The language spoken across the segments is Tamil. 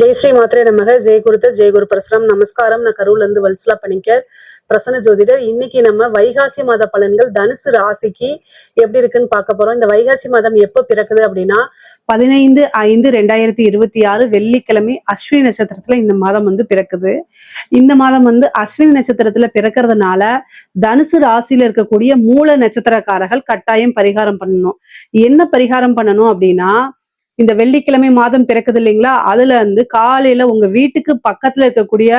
ஜெய் ஸ்ரீ மாத்திரை நமக. ஜெய் குருத்த ஜெய் குரு பரசுராம். நமஸ்காரம். நான் கரூர்ல இருந்து வல்சலா பணிக்கர், பிரசன்ன ஜோதிடர். இன்னைக்கு நம்ம வைகாசி மாத பலன்கள் தனுசு ராசிக்கு எப்படி இருக்குன்னு பார்க்க போறோம். இந்த வைகாசி மாதம் எப்ப பிறக்குது அப்படின்னா 15/5/2026 வெள்ளிக்கிழமை அஸ்வினி நட்சத்திரத்துல இந்த மாதம் பிறக்குது. இந்த மாதம் அஸ்வினி நட்சத்திரத்துல பிறக்கிறதுனால தனுசு ராசியில இருக்கக்கூடிய மூல நட்சத்திரக்காரர்கள் கட்டாயம் பரிகாரம் பண்ணணும். என்ன பரிகாரம் பண்ணணும் அப்படின்னா, இந்த வெள்ளிக்கிழமை மாதம் பிறக்குது இல்லைங்களா, அதுல காலையில உங்க வீட்டுக்கு பக்கத்துல இருக்கக்கூடிய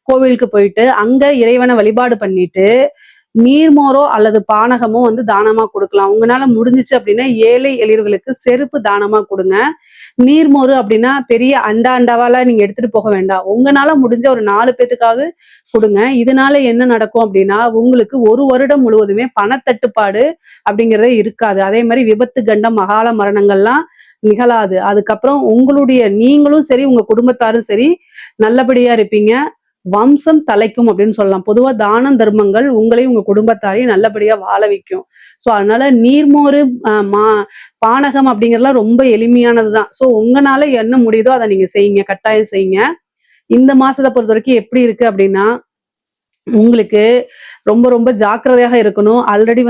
கோவிலுக்கு போயிட்டு அங்க இறைவனை வழிபாடு பண்ணிட்டு நீர்மோரோ அல்லது பானகமோ தானமா கொடுக்கலாம். உங்களால முடிஞ்சிச்சு அப்படின்னா ஏழை எளியவர்களுக்கு செருப்பு தானமா கொடுங்க. நீர்மோறு அப்படின்னா பெரிய அண்டாவால நீங்க எடுத்துட்டு போக வேண்டாம். உங்களால முடிஞ்ச ஒரு 4 பேத்துக்காவது கொடுங்க. இதனால என்ன நடக்கும் அப்படின்னா, உங்களுக்கு ஒரு வருடம் முழுவதுமே பணத்தட்டுப்பாடு அப்படிங்கறதே இருக்காது. அதே மாதிரி விபத்து, கண்டம், அகால மரணங்கள்லாம் நிகழாது. அதுக்கப்புறம் நீங்களும் சரி உங்க குடும்பத்தாரும் சரி நல்லபடியா இருப்பீங்க. வம்சம் தலைக்கும் அப்படின்னு சொல்லலாம். பொதுவா தான தர்மங்கள் உங்களையும் உங்க குடும்பத்தாரையும் நல்லபடியா வாழ வைக்கும். சோ அதனால நீர்மோறு, பானகம் அப்படிங்கறதுலாம் ரொம்ப எளிமையானதுதான். சோ உங்களால என்ன முடியுதோ அதை நீங்க செய்யுங்க, கட்டாயம் செய்யுங்க. இந்த மாசத்தை பொறுத்த வரைக்கும் எப்படி இருக்கு அப்படின்னா, உங்களுக்கு ரொம்ப ரொம்ப ஜாக்கிரதையாக இருக்கணும். ஆல்ரெடி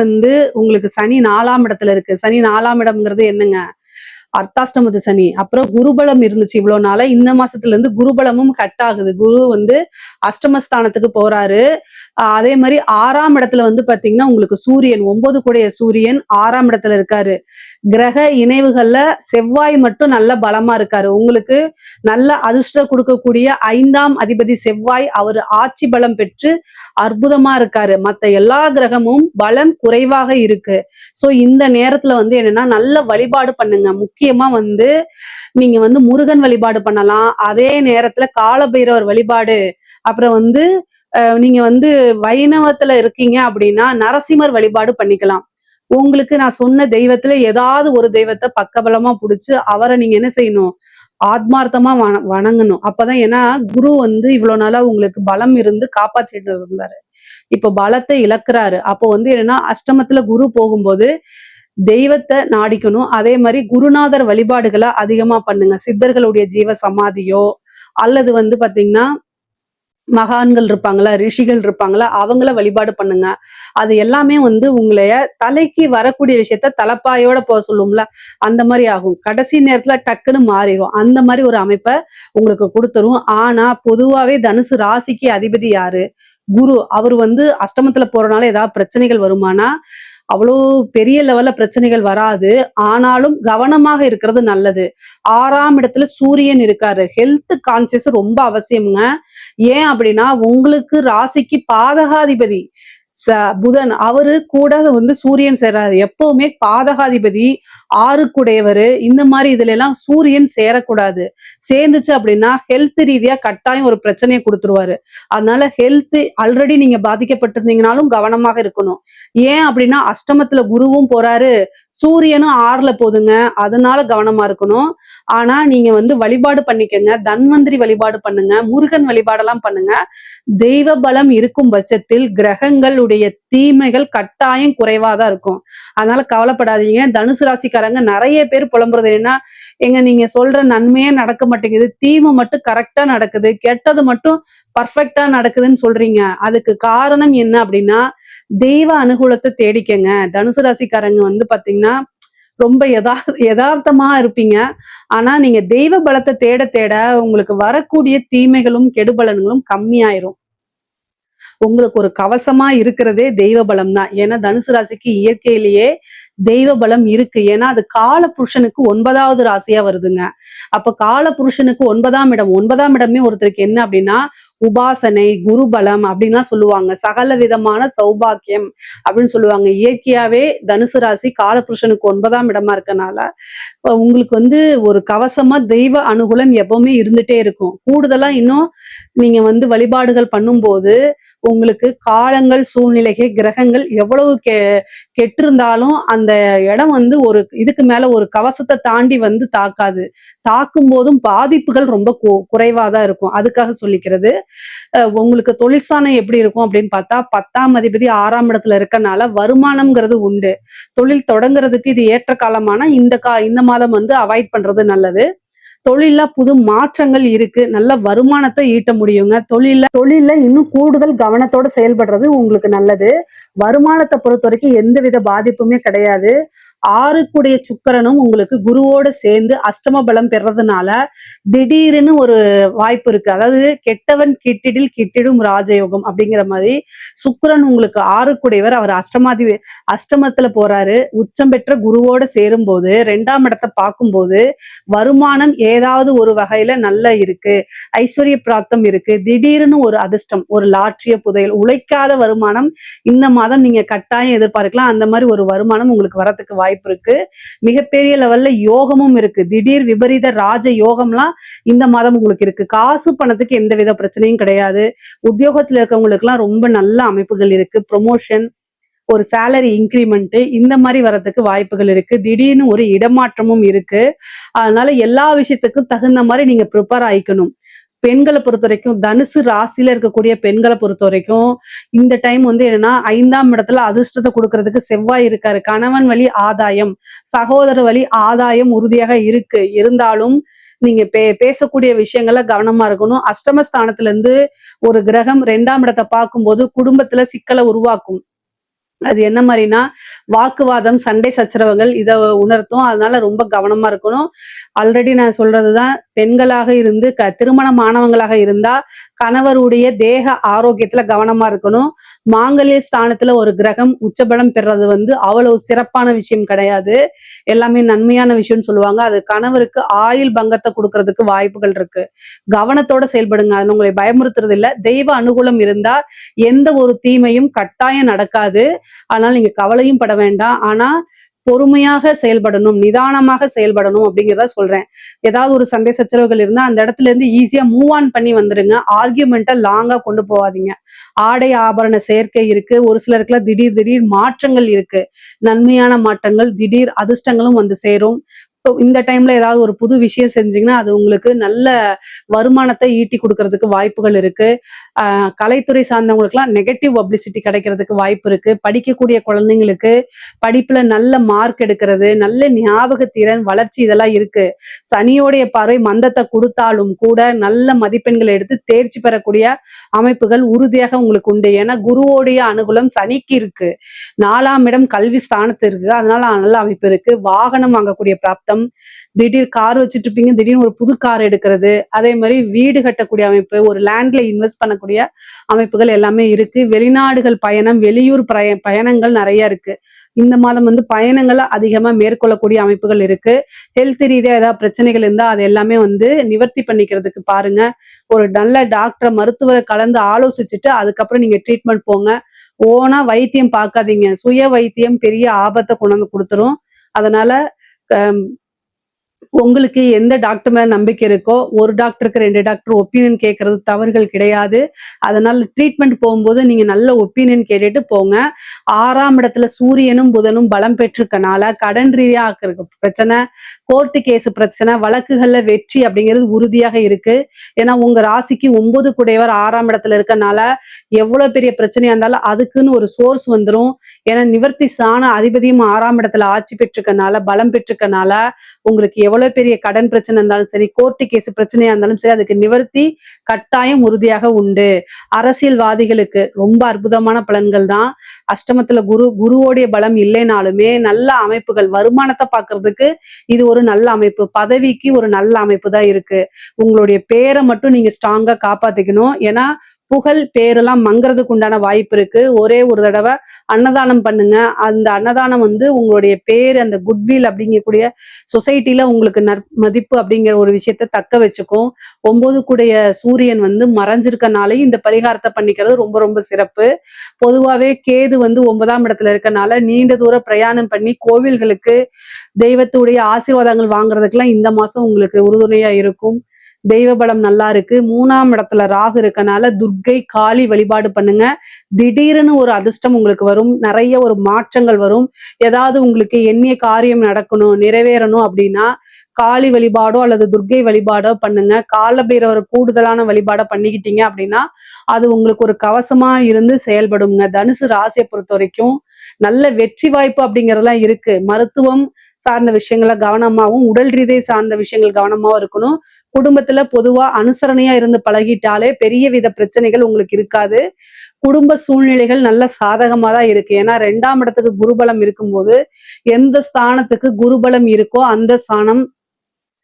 உங்களுக்கு சனி 4ஆம் இடத்துல இருக்கு. சனி 4ஆம் இடம்ங்கிறது என்னங்க, அர்த்தாஷ்டமத்து சனி. அப்புறம் குருபலம் இருந்துச்சு இவ்வளவு நாள. இந்த மாசத்துல இருந்து குருபலமும் கட் ஆகுது. குரு அஷ்டமஸ்தானத்துக்கு போறாரு. அதே மாதிரி 6ஆம் இடத்துல பாத்தீங்கன்னா உங்களுக்கு சூரியன், 9 கூடிய சூரியன் 6ஆம் இடத்துல இருக்காரு. கிரக இணைவுகள்ல செவ்வாய் மட்டும் நல்ல பலமா இருக்காரு. உங்களுக்கு நல்ல அதிர்ஷ்டம் கொடுக்கக்கூடிய 5ஆம் அதிபதி செவ்வாய், அவர் ஆட்சி பலம் பெற்று அற்புதமா இருக்காரு. மத்த எல்லா கிரகமும் பலம் குறைவாக இருக்கு. சோ இந்த நேரத்துல என்னன்னா நல்ல வழிபாடு பண்ணுங்க. முக்கியமா நீங்க முருகன் வழிபாடு பண்ணலாம். அதே நேரத்துல காலபைரவர் வழிபாடு, அப்புறம் நீங்க வைணவத்துல இருக்கீங்க அப்படின்னா நரசிம்மர் வழிபாடு பண்ணிக்கலாம். உங்களுக்கு நான் சொன்ன தெய்வத்துல ஏதாவது ஒரு தெய்வத்தை பக்கபலமா புடிச்சு அவரை நீங்க என்ன செய்யணும், ஆத்மார்த்தமா வணங்கணும். அப்பதான், ஏன்னா குரு இவ்வளவு நாளா உங்களுக்கு பலம் இருந்து காப்பாத்திட்டு இருந்தாரு. இப்ப பலத்தை இழக்கிறாரு. அப்போ என்னன்னா அஷ்டமத்துல குரு போகும்போது தெய்வத்தை நாடிக்கணும். அதே மாதிரி குருநாதர் வழிபாடுகளை அதிகமா பண்ணுங்க. சித்தர்களுடைய ஜீவ சமாதியோ அல்லது பாத்தீங்கன்னா மகான்கள் இருப்பாங்களா, ரிஷிகள் இருப்பாங்களா, அவங்கள வழிபாடு பண்ணுங்க. அது எல்லாமே உங்களைய தலைக்கு வரக்கூடிய விஷயத்த தலப்பாயோட போக சொல்லுவோம்ல, அந்த மாதிரி ஆகும். கடைசி நேரத்துல டக்குன்னு மாறிடும். அந்த மாதிரி ஒரு அமைப்பை உங்களுக்கு கொடுத்துரும். ஆனா பொதுவாவே தனுசு ராசிக்கு அதிபதி யாரு? குரு. அவர் அஷ்டமத்துல போறனால ஏதாவது பிரச்சனைகள் வருமானா, அவ்வளோ பெரிய லெவல்ல பிரச்சனைகள் வராது. ஆனாலும் கவனமாக இருக்கிறது நல்லது. 6ஆம் இடத்துல சூரியன் இருக்காரு. ஹெல்த் கான்சியஸ் ரொம்ப அவசியம்ங்க. ஏன் அப்படின்னா, உங்களுக்கு ராசிக்கு பாதகாதிபதி புதன், அவரு கூட சூரியன் சேராது. எப்பவுமே பாதகாதிபதி 6க்குடையவர். இந்த மாதிரி இதுல எல்லாம் சூரியன் சேரக்கூடாது. சேர்ந்துச்சு அப்படின்னா ஹெல்த் ரீதியா கட்டாயம் ஒரு பிரச்சனையை கொடுத்துருவாரு. அதனால ஹெல்த் ஆல்ரெடி நீங்க பாதிக்கப்பட்டிருந்தீங்கனாலும் கவனமாக இருக்கணும். ஏன் அப்படின்னா அஷ்டமத்துல குருவும் போறாரு, சூரியனும் 6ல போதுங்க. அதனால கவனமா இருக்கணும். ஆனா நீங்க வழிபாடு பண்ணிக்கங்க. தன்வந்திரி வழிபாடு பண்ணுங்க, முருகன் வழிபாடெல்லாம் பண்ணுங்க. தெய்வ பலம் இருக்கும் பட்சத்தில் கிரகங்களுடைய தீமைகள் கட்டாயம் குறைவாதான் இருக்கும். அதனால கவலைப்படாதீங்க. தனுசு ராசிக்காரங்க நிறைய பேர் புலம்புறது என்ன, நீங்க சொல்ற நன்மையே நடக்க மாட்டேங்குது, தீமை மட்டும் கரெக்டா நடக்குது, கெட்டது மட்டும் பர்ஃபெக்டா நடக்குதுன்னு சொல்றீங்க. அதுக்கு காரணம் என்ன அப்படின்னா, தெய்வ அனுகூலத்தை தேடிக்கங்க. தனுசு ராசிக்காரங்க பாத்தீங்கன்னா ரொம்ப யதார்த்தமா இருப்பீங்க. ஆனா நீங்க தெய்வ பலத்தை தேட தேட உங்களுக்கு வரக்கூடிய தீமைகளும் கெடுபலன்களும் கம்மியாயிரும். உங்களுக்கு ஒரு கவசமா இருக்கிறதே தெய்வ பலம் தான். ஏன்னா தனுசு ராசிக்கு இயற்கையிலேயே தெய்வ பலம் இருக்கு. ஏன்னா அது கால புருஷனுக்கு 9வது ராசியா வருதுங்க. அப்ப கால புருஷனுக்கு 9ஆம் இடம், 9ஆம் இடமே ஒருத்தருக்கு என்ன அப்படின்னா உபாசனை, குருபலம் அப்படின்லாம் சொல்லுவாங்க. சகல விதமான சௌபாக்கியம் அப்படின்னு சொல்லுவாங்க. இயற்கையாவே தனுசு ராசி காலபுருஷனுக்கு 9ஆம் இடமா இருக்கனால உங்களுக்கு ஒரு கவசமா தெய்வ அனுகூலம் எப்பவுமே இருந்துட்டே இருக்கும். கூடுதலா இன்னும் நீங்க வழிபாடுகள் பண்ணும்போது உங்களுக்கு காலங்கள், சூழ்நிலைகள், கிரகங்கள் எவ்வளவு கெட்டிருந்தாலும் அந்த இடம் ஒரு இதுக்கு மேல ஒரு கவசத்தை தாண்டி தாக்காது. தாக்கும் போதும் பாதிப்புகள் ரொம்ப குறைவாதான் இருக்கும். அதுக்காக சொல்லிக்கிறது. உங்களுக்கு தொழிற்சாலை எப்படி இருக்கும் அப்படின்னு பார்த்தா, 10ஆம் அதிபதி 6ஆம் இடத்துல இருக்கனால வருமானம்ங்கிறது உண்டு. தொழில் தொடங்குறதுக்கு இது ஏற்ற காலமான இந்த மாதம் அவாய்ட் பண்றது நல்லது. தொழில்ல புது மாற்றங்கள் இருக்கு. நல்ல வருமானத்த ஈட்ட முடியுங்க. தொழில்ல இன்னும் கூடுதல் கவனத்தோட செயல்படுறது உங்களுக்கு நல்லது. வருமானத்த பொறுத்தவரைக்கும் எந்தவித பாதிப்புமே கிடையாது. 6க்குடைய சுக்கிரனும் உங்களுக்கு குருவோட சேர்ந்து அஷ்டம பலம் பெறதுனால, திடீர்னு ஒரு வாய்ப்பு இருக்கு. அதாவது கெட்டவன் கிட்டிடில் கிட்டிடும் ராஜயோகம் அப்படிங்கிற மாரி, சுக்கிரன் உங்களுக்கு 6க்குடையவர். அவர் அஷ்டமத்துல போறாரு. உச்சம் பெற்ற குருவோட சேரும்போது 2ஆம் இடத்த பார்க்கும்போது, வருமானம் ஏதாவது ஒரு வகையில நல்லா இருக்கு. ஐஸ்வர்ய பிராப்தம் இருக்கு. திடீர்னு ஒரு அதிர்ஷ்டம், ஒரு லாட்டரிய புதையல், உழைக்காத வருமானம் இந்த மாதம் நீங்க கட்டாயம் எதிர்பார்க்கலாம். அந்த மாரி ஒரு வருமானம் உங்களுக்கு வரதுக்கு வாய்ப்பு இருக்கு. மிகப்பெரிய லெவல்ல யோகமும் இருக்கு. திடீர் விபரீத ராஜ யோகம்லாம் இந்த மாதம் உங்களுக்கு இருக்கு. காசு பணத்துக்கு எந்தவித பிரச்சனையும் கிடையாது. உத்தியோகத்துல இருக்கவங்களுக்குலாம் ரொம்ப நல்ல அமைப்புகள் இருக்கு. ப்ரொமோஷன், ஒரு சேலரி இன்கிரிமெண்ட் இந்த மாரி வரதுக்கு வாய்ப்புகள் இருக்கு. திடீர்னு ஒரு இடமாற்றமும் இருக்கு. அதனால எல்லா விஷயத்துக்கும் தகுந்த மாரி நீங்க ப்ரிப்பேர் ஆயிக்கணும். பெண்கள பொறுத்தவரைக்கும், தனுசு ராசியில இருக்கக்கூடிய பெண்கள பொறுத்தவரைக்கும், இந்த டைம் வந்து என்னன்னா 5ஆம் இடத்துல அதிர்ஷ்டத்த குடுக்குறதுக்கு செவ்வாய் இருக்காரு. கணவன் வழி ஆதாயம், சகோதர வழி ஆதாயம் உறுதியாக இருக்கு. இருந்தாலும் நீங்க பேசக்கூடிய விஷயங்கள்ல கவனமா இருக்கணும். அஷ்டமஸ்தானத்துல இருந்து ஒரு கிரகம் 2ஆம் இடத்த பார்க்கும்போது குடும்பத்துல சிக்கல உருவாக்கும். அது என்ன மாரின்னா, வாக்குவாதம், சண்டை சச்சரவுகள் இத உணர்த்தும். அதனால ரொம்ப கவனமா இருக்கணும். ஆல்ரெடி நான் சொல்றதுதான். பெண்களாக இருந்து திருமணம் ஆனவங்களாக இருந்தா, கணவருடைய தேக ஆரோக்கியத்துல கவனமா இருக்கணும். மாங்கல்ய ஸ்தானத்துல ஒரு கிரகம் உச்சபலம் பெறது வந்து அவ்வளவு சிறப்பான விஷயம் கிடையாது. எல்லாமே நன்மையான விஷயம்னு சொல்லுவாங்க. அது கணவருக்கு ஆயுள் பங்கத்த குடுக்குறதுக்கு வாய்ப்புகள் இருக்கு. கவனத்தோட செயல்படுங்க. அது உங்களை பயமுறுத்துறது இல்ல. தெய்வ அனுகூலம் இருந்தா எந்த ஒரு தீமையும் கட்டாயம் நடக்காது. அதனால நீங்க கவலையும் பட வேண்டாம். ஆனா பொறுமையாக செயல்படணும், நிதானமாக செயல்படணும் அப்படிங்கிறத சொல்றேன். ஏதாவது ஒரு சண்டை சச்சரவுகள் இருந்தா அந்த இடத்துல இருந்து ஈஸியா மூவ் ஆன் பண்ணி வந்துருங்க. ஆர்கியூமெண்ட்ட லாங்கா கொண்டு போகாதீங்க. ஆடை ஆபரண சேர்க்கை இருக்கு. ஒரு சிலருக்குலாம் திடீர் திடீர் மாற்றங்கள் இருக்கு. நன்மையான மாற்றங்கள், திடீர் அதிர்ஷ்டங்களும் வந்து சேரும். இப்போ இந்த டைம்ல ஏதாவது ஒரு புது விஷயம் செஞ்சீங்கன்னா, அது உங்களுக்கு நல்ல வருமானத்த ஈட்டி குடுக்கறதுக்கு வாய்ப்புகள் இருக்கு. கலைத்துறை சார்ந்தவங்களுக்குலாம் நெகட்டிவ் பப்ளிசிட்டி கிடைக்கிறதுக்கு வாய்ப்பு இருக்கு. படிக்கக்கூடிய குழந்தைங்களுக்கு படிப்புல நல்ல மார்க் எடுக்கிறது, நல்ல ஞாபக திறன், வளர்ச்சி இதெல்லாம் இருக்கு. சனியோடைய பார்வை மந்தத்த குடுத்தாலும் கூட நல்ல மதிப்பெண்கள் எடுத்து தேர்ச்சி பெறக்கூடிய அமைப்புகள் உறுதியாக உங்களுக்கு உண்டு. ஏன்னா குருவோடைய அனுகூலம் சனிக்கு இருக்கு. 4ஆம் இடம் கல்வி ஸ்தானத்து இருக்கு. அதனால நல்ல அமைப்பு இருக்கு. வாகனம் வாங்கக்கூடிய பிராப்தம், திடீர் கார் வச்சுட்டு இருப்பீங்க, திடீர்னு ஒரு புது கார் எடுக்கிறது, அதே மாதிரி வீடு கட்டக்கூடிய அமைப்பு, ஒரு லேண்ட்ல இன்வெஸ்ட் பண்ணக்கூடிய அமைப்புகள் எல்லாமே இருக்கு. வெளிநாடுகள் பயணம், வெளியூர் பயணங்கள் நிறைய இருக்கு. இந்த மாதம் வந்து பயணங்களை அதிகமா மேற்கொள்ளக்கூடிய அமைப்புகள் இருக்கு. ஹெல்த் ரீதியா ஏதாவது பிரச்சனைகள் இருந்தா அது எல்லாமே வந்து நிவர்த்தி பண்ணிக்கிறதுக்கு பாருங்க. ஒரு நல்ல டாக்டர், மருத்துவரை கலந்து ஆலோசிச்சுட்டு அதுக்கப்புறம் நீங்க ட்ரீட்மெண்ட் போங்க. ஓனா வைத்தியம் பார்க்காதீங்க. சுய வைத்தியம் பெரிய ஆபத்தை கொண்டு வந்து கொடுத்துரும். அதனால உங்களுக்கு எந்த டாக்டர் மேல நம்பிக்கை இருக்கோ, ஒரு டாக்டருக்கு 2 டாக்டர் ஒப்பீனியன் கேட்கறது தவறுகள் கிடையாது. அதனால ட்ரீட்மெண்ட் போகும்போது நீங்க நல்ல ஒப்பீனியன் கேட்டுட்டு போங்க. 6ஆம் இடத்துல சூரியனும் புதனும் பலம் பெற்றிருக்கனால கடன் ரீதியா இருக்க பிரச்சனை, கோர்ட் கேஸ் பிரச்சனை, வழக்குகள்ல வெற்றி அப்படிங்கிறது உறுதியாக இருக்கு. ஏன்னா உங்க ராசிக்கு 9 கூடையவர் 6ஆம் இடத்துல இருக்கனால எவ்வளவு பெரிய பிரச்சனையா இருந்தாலும் அதுக்குன்னு ஒரு சோர்ஸ் வந்துரும். ஏன்னா நிவர்த்தி ஸ்தான அதிபதியும் 6ஆம் இடத்துல ஆட்சி பெற்றிருக்கனால, பலம் பெற்றிருக்கனால உங்களுக்கு எவ்வளவு பெரிய கடன் பிரச்சனை இருந்தாலும் சரி, கோர்ட்டு கேஸ் பிரச்சனையா இருந்தாலும் சரி, அதுக்கு நிவர்த்தி கட்டாயம் உறுதியாக உண்டு. அரசியல்வாதிகளுக்கு ரொம்ப அற்புதமான பலன்கள் தான். அஷ்டமத்துல குருவோடைய பலம் இல்லைனாலுமே நல்ல அமைப்புகள், வருமானத்தை பார்க்கறதுக்கு இது ஒரு நல்ல அமைப்பு. பதவிக்கு ஒரு நல்ல அமைப்பு தான் இருக்கு. உங்களுடைய பேரை மட்டும் நீங்க ஸ்ட்ராங்கா காப்பாத்திக்கணும். ஏன்னா புகழ் பேரெல்லாம் மங்குறதுக்கு உண்டான வாய்ப்பு இருக்கு. ஒரே ஒரு தடவை அன்னதானம் பண்ணுங்க. அந்த அன்னதானம் வந்து உங்களுடைய பேர், அந்த குட்வில் அப்படிங்கக்கூடிய சொசைட்டில உங்களுக்கு மதிப்பு அப்படிங்கிற ஒரு விஷயத்த தக்க வச்சுக்கும். 9 கூடைய சூரியன் வந்து மறைஞ்சிருக்கனாலே இந்த பரிகாரத்தை பண்ணிக்கிறது ரொம்ப ரொம்ப சிறப்பு. பொதுவாவே கேது வந்து 9ஆம் இடத்துல இருக்கனால நீண்ட தூர பிரயாணம் பண்ணி கோவில்களுக்கு தெய்வத்துடைய ஆசீர்வாதங்கள் வாங்குறதுக்கெல்லாம் இந்த மாசம் உங்களுக்கு உறுதுணையா இருக்கும். தெய்வ பலம் நல்லா இருக்கு. 3ஆம் இடத்துல ராகு இருக்கனால துர்க்கை, காளி வழிபாடு பண்ணுங்க. திடீர்னு ஒரு அதிர்ஷ்டம் உங்களுக்கு வரும். நிறைய ஒரு மாற்றங்கள் வரும். ஏதாவது உங்களுக்கு எண்ணிய காரியம் நடக்கணும், நிறைவேறணும் அப்படின்னா காளி வழிபாடோ அல்லது துர்க்கை வழிபாடோ பண்ணுங்க. காலபைரவர் கூடுதலான வழிபாடை பண்ணிக்கிட்டீங்க அப்படின்னா அது உங்களுக்கு ஒரு கவசமா இருந்து செயல்படுங்க. தனுசு ராசியை பொறுத்த வரைக்கும் நல்ல வெற்றி வாய்ப்பு அப்படிங்கறதெல்லாம் இருக்கு. மருத்துவம் சார்ந்த விஷயங்கள கவனமாவும், உடல் ரீதியை சார்ந்த விஷயங்கள் கவனமாவும் இருக்கணும். குடும்பத்துல பொதுவா அனுசரணையா இருந்து பழகிட்டாலே பெரிய வித பிரச்சனைகள் உங்களுக்கு இருக்காது. குடும்ப சூழ்நிலைகள் நல்ல சாதகமா தான் இருக்கு. ஏன்னா 2ஆம் இடத்துக்கு குருபலம் இருக்கும்போது, எந்த ஸ்தானத்துக்கு குருபலம் இருக்கோ அந்த ஸ்தானம்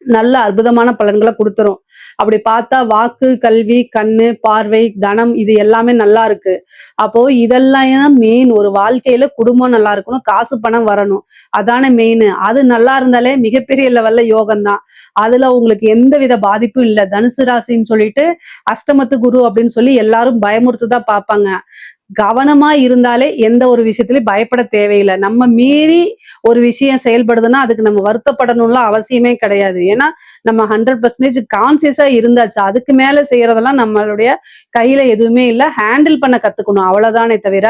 நல்ல அற்புதமான பலன்கள குடுத்துரும். அப்படி பார்த்தா வாக்கு, கல்வி, கண்ணு, பார்வை, தனம் இது எல்லாமே நல்லா இருக்கு. அப்போ இதெல்லாம் மெயின். ஒரு வாழ்க்கையில குடும்பம் நல்லா இருக்கணும், காசு பணம் வரணும். அதானே மெயினு. அது நல்லா இருந்தாலே மிகப்பெரிய லெவல்ல யோகம் தான். அதுல உங்களுக்கு எந்தவித பாதிப்பும் இல்ல. தனுசு ராசின்னு சொல்லிட்டு அஷ்டமத்து குரு அப்படின்னு சொல்லி எல்லாரும் பயமுறுத்த தான் பார்ப்பாங்க. கவனமா இருந்தாலே எந்த ஒரு விஷயத்திலயும் பயப்பட தேவையில்ல. நம்ம மீறி ஒரு விஷயம் செயல்படுதுன்னா, அதுக்கு நம்ம வருத்தப்படணும்லாம் அவசியமே கிடையாது. ஏன்னா, நம்ம 100% கான்ஷியஸா இருந்தாச்சு. அதுக்கு மேல செய்யறதெல்லாம் நம்மளுடைய கையில எதுவுமே இல்ல. ஹேண்டில் பண்ண கத்துக்கணும். அவ்வளவுதானே தவிர,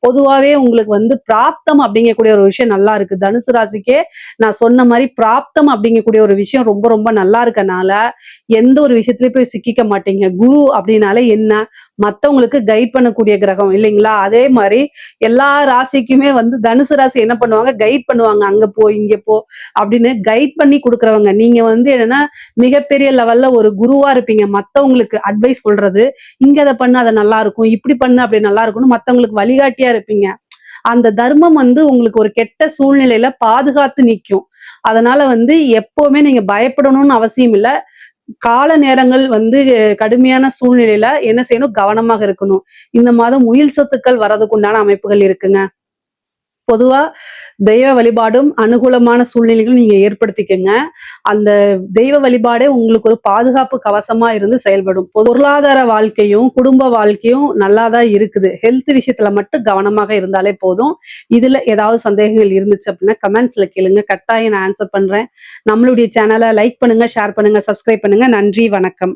பொதுவாவே உங்களுக்கு வந்து பிராப்தம் அப்படிங்கக்கூடிய ஒரு விஷயம் நல்லா இருக்கு. தனுசு ராசிக்கே நான் சொன்ன மாரி பிராப்தம் அப்படிங்கக்கூடிய ஒரு விஷயம் ரொம்ப ரொம்ப நல்லா இருக்கனால, எந்த ஒரு விஷயத்திலயும் போய் சிக்கிக்க மாட்டீங்க. குரு அப்படின்னாலே என்ன? மத்தவங்களுக்கு கைட் பண்ணக்கூடிய கிரகம் இல்லைங்களா? அதே மாரி எல்லா ராசிக்குமே வந்து தனுசு ராசி என்ன பண்ணுவாங்க? கைட் பண்ணுவாங்க. அங்க போ, இங்க போ அப்படின்னு கைட் பண்ணி குடுக்குறவங்க. நீங்க வந்து என்னன்னா, மிகப்பெரிய லெவல்ல ஒரு குருவா இருப்பீங்க. மத்தவங்களுக்கு அட்வைஸ் சொல்றது. இங்க அத பண்ணு அது நல்லா இருக்கும். இப்படி பண்ணு அப்படி நல்லா இருக்கும்னு மத்தவங்களுக்கு வழிகாட்டியா இருப்பீங்க. அந்த தர்மம் வந்து உங்களுக்கு ஒரு கெட்ட சூழ்நிலையில பாதுகாத்து நிக்கும். அதனால வந்து எப்பவுமே நீங்க பயப்படணும்னு அவசியம் இல்ல. கால நேரங்கள் வந்து கடுமையான சூழ்நிலையில என்ன செய்யணும்? கவனமாக இருக்கணும். இந்த மாதம் உயில் சொத்துக்கள் வரதுக்கு உண்டான அமைப்புகள் இருக்குங்க. பொதுவா தெய்வ வழிபாடும், அனுகூலமான சூழ்நிலைகளும் நீங்க ஏற்படுத்திக்கங்க. அந்த தெய்வ வழிபாடே உங்களுக்கு ஒரு பாதுகாப்பு கவசமா இருந்து செயல்படும். பொருளாதார வாழ்க்கையும், குடும்ப வாழ்க்கையும் நல்லா தான் இருக்குது. ஹெல்த் விஷயத்துல மட்டும் கவனமாக இருந்தாலே போதும். இதுல ஏதாவது சந்தேகங்கள் இருந்துச்சு அப்படின்னா கமெண்ட்ஸ்ல கேளுங்க. கட்டாயம் நான் ஆன்சர் பண்றேன். நம்மளுடைய சேனல லைக் பண்ணுங்க, ஷேர் பண்ணுங்க, சப்ஸ்கிரைப் பண்ணுங்க. நன்றி, வணக்கம்.